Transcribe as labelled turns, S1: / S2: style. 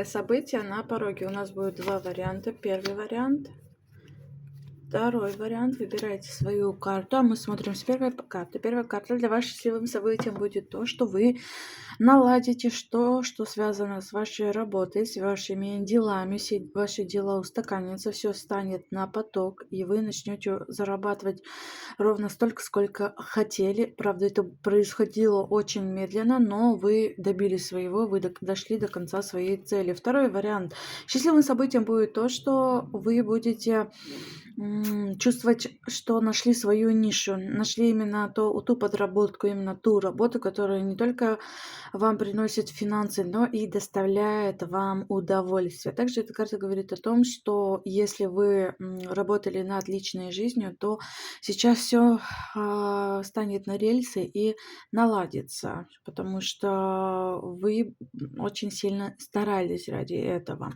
S1: События на пороге. У нас будет два варианта. Первый вариант. Второй вариант. Выбирайте свою карту, а мы смотрим с первой карты. Первая карта для вас счастливым событием будет то, что вы наладите что связано с вашей работой, с вашими делами, все ваши дела устаканятся, все станет на поток, и вы начнете зарабатывать ровно столько, сколько хотели. Правда, это происходило очень медленно, но вы добились своего, вы дошли до конца своей цели. Второй вариант. Счастливым событием будет то, что вы будете чувствовать, что нашли свою нишу, нашли именно ту подработку, именно ту работу, которая не только вам приносит финансы, но и доставляет вам удовольствие. Также эта карта говорит о том, что если вы работали над личной жизнью, то сейчас все станет на рельсы и наладится, потому что вы очень сильно старались ради этого.